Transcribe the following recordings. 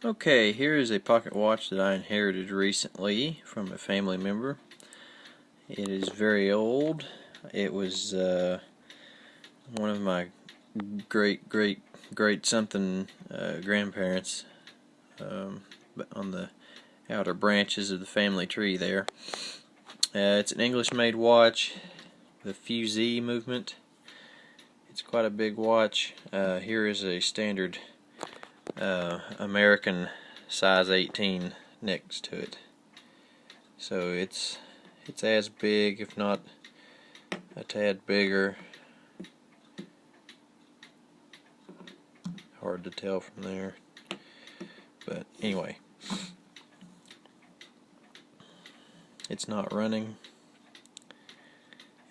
Okay, here is a pocket watch that I inherited recently from a family member. It is very old. It was one of my great something grandparents on the outer branches of the family tree there. It's an English-made watch, the Fusee movement. It's quite a big watch. Here is a standard American size 18 next to it. So it's as big, if not a tad bigger. Hard to tell from there. But anyway, it's not running.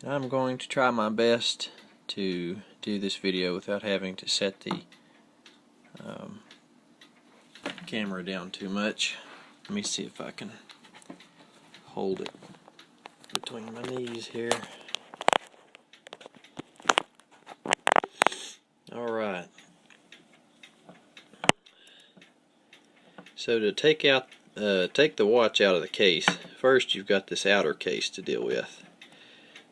And I'm going to try my best to do this video without having to set the camera down too much. Let me see if I can hold it between my knees here. Alright. So to take the watch out of the case, first you've got this outer case to deal with.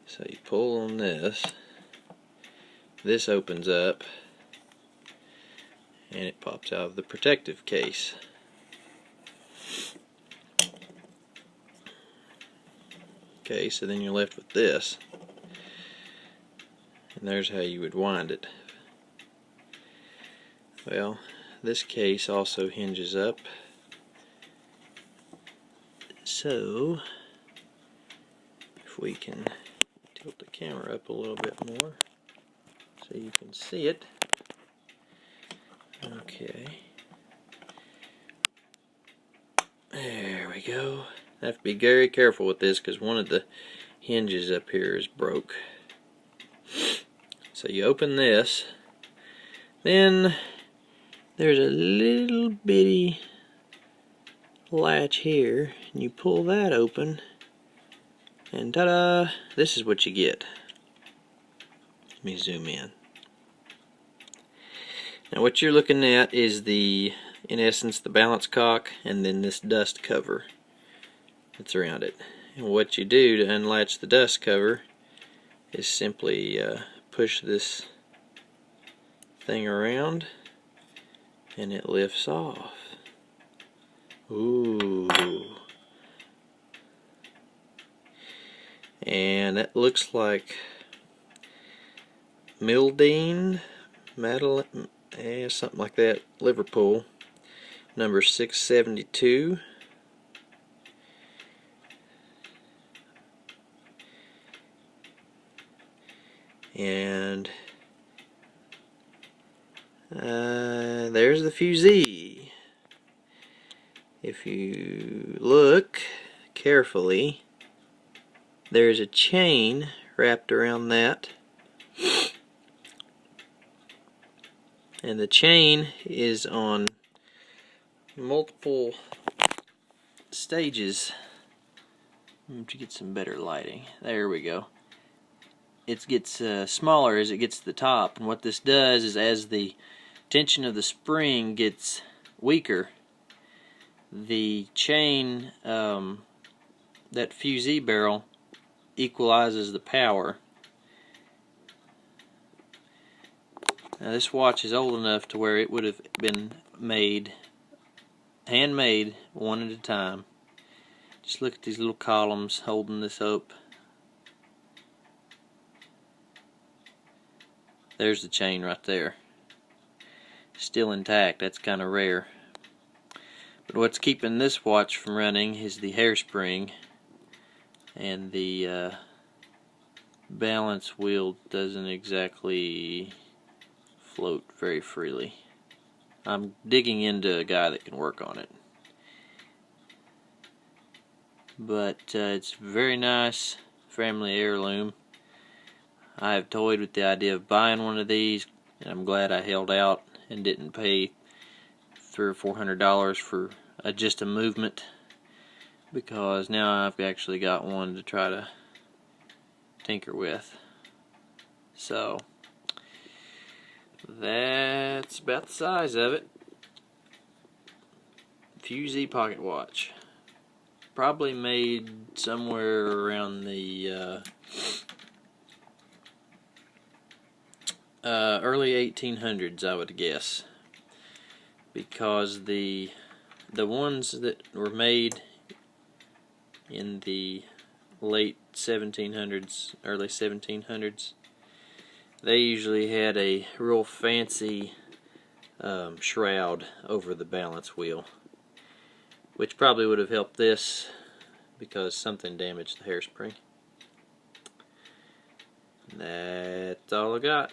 So you pull on this. This opens up and it pops out of the protective case. Okay, so then you're left with this, and there's how you would wind it. Well, this case also hinges up, so if we can tilt the camera up a little bit more so you can see it. Okay, there we go. I have to be very careful with this because one of the hinges up here is broke. So you open this, then there's a little bitty latch here, and you pull that open, and ta-da! This is what you get. Let me zoom in. Now what you're looking at is in essence, the balance cock, and then this dust cover that's around it. And what you do to unlatch the dust cover is simply push this thing around, and it lifts off. Ooh. And it looks like Mildene, something like that, Liverpool, number 672. And there's the Fusee. If you look carefully, there's a chain wrapped around that, and the chain is on multiple stages. To get some better lighting, there we go. It gets smaller as it gets to the top, and what this does is, as the tension of the spring gets weaker, the chain, that Fusee barrel, equalizes the power. Now this watch is old enough to where it would have been made, handmade, one at a time. Just look at these little columns holding this up. There's the chain right there. Still intact. That's kind of rare. But what's keeping this watch from running is the hairspring, and the balance wheel doesn't exactly float very freely. I'm digging into a guy that can work on it. But it's very nice family heirloom. I have toyed with the idea of buying one of these, and I'm glad I held out and didn't pay $300 or $400 for just a movement, because now I've actually got one to try to tinker with. So that's about the size of it. Fusee pocket watch. Probably made somewhere around the early 1800s, I would guess, because the ones that were made in the late 1700s, early 1700s, they usually had a real fancy shroud over the balance wheel, which probably would have helped this because something damaged the hairspring. That's all I got.